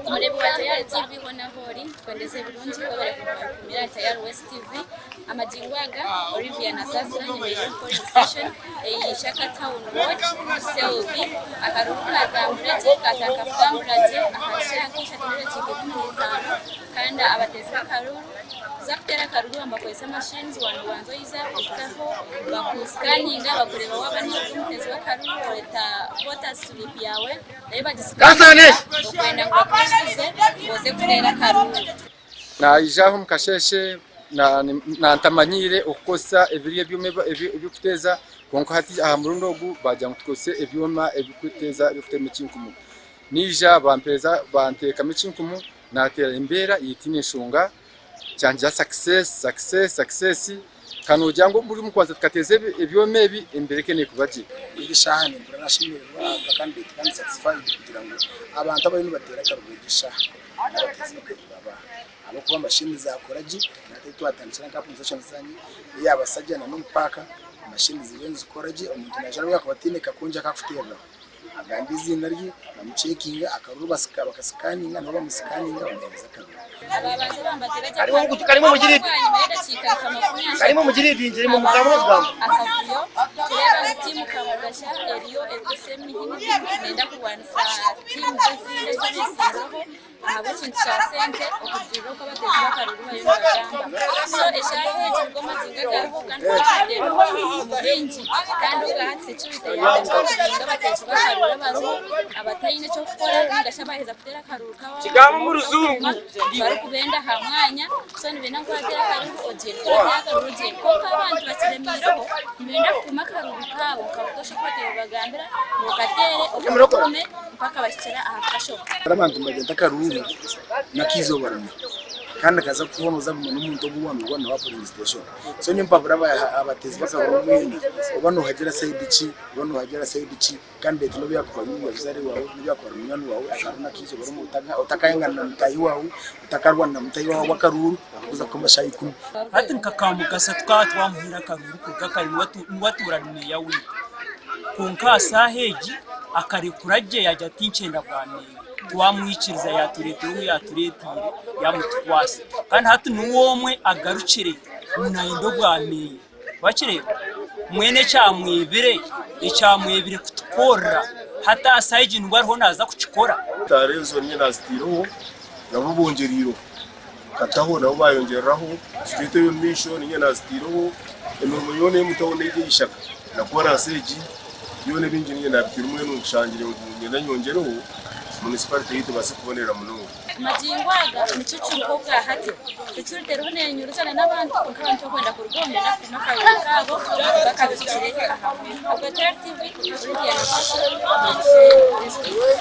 Umurebi wa Tayari TV hona hori twendeze Burundi babere kumira Tayari West TV amajingwaga Olivia na sasa nyimeye police station Shaka Town Road Selby akaruka gamurete katakafugamuraje akashakisha kirere cy'igitano kandi abateza karuru zakutera karuru ambakoyesa machines wanu wanzo iza utaho bakuscanninga bakureba wabani umutezi wa karuru leta voter slip yawe reba discount ukwenda kwakushize ngoze kurera karuru na ijaho mukasheshe na ntamanyire ukosa ebiriye by'ukuteza konko hati aha murundogu bajya mutwose ebyoma ebikuteza bifite micinkumu nija bampeza banteka micinkumu natera imbera yitinishunga cyanja success kanu jango muri mukwanza tukateze ebyomebi imbere kene kubaje igishahane turashimira kandi satisfied kugira ngo abantu abayinu batera karugisha abatezi bakaba abo kuba machine zakoraji natwe twatandikira compensation zanyi yabasajyana n'umupaka machine zirenze koraji umuntu najaro yakubatineka kunja kakufutera agandi izina rye bamucekinga akaruru bakasikaninga nabo bamusikaninga bameza kabiri karimo mugiri binjire mu mugabo n'ubwamo akavuyo tureba timu kabagasha Elio Edusemi nenda kuwanisa timu zizinde z'isiraho abakintu cya sente okugira ko bateze bakaruru bayo bagamba so eshaje cyangwa zingagaho kandi benji kandi ugatse cyubite yawe kugira bateze bakaruru baro abatayine cyo gukora ngasha baheza kutera karuru kawa kigamo mu ruzungu bari kubenda hamwanya so nibena ko atera karuru ogenda karuru je ko abantu bakiremiraho nibenda kuma karuru kabo kabutosha kwatera bagambira mukatere okume mpaka bashira ahakashoka abantu bagenda karuru nakizo barame kandi akaza kubonoza n'umuntu obuwami na wa police station so nimpabura abatezi bakabumwene ubano hagera side chi kandi tuno byakubaye yazari wawe byakora munyana wawe akaruna kizo bari mutanga utakayangana mutayi wawe utakarwa na mutayi wawe wakaruru akuza kumashayi kumi hati nkakamugasha twamuhira karuru kukakayi waturanye yawe konka saheji akarekuraje yajya tincenda bwane twamwikiriza yaturetire yamutwase kandi hatu nuwomwe agarukire munaindo bwameye bakire mwene cyamwibire icyamwibire kutukora hata asayije ndwariho naza kuchikora tarezo nyina zitiro nabo bongeriro kataho nabo bayongeraho site yo mission nyina zitiro emirimo yone mutawone y'ishaka nakora aseji yone binjiniye nabirumwe n'ushangire ngenda nyongereho municipality yito base kubonera muno majingwaga nicucuko bwa hati cyurite rune nyuruzana n'abandi kandi kwenda kurugombe na kumakayo kabo bakabikireka aha ubwo TV uri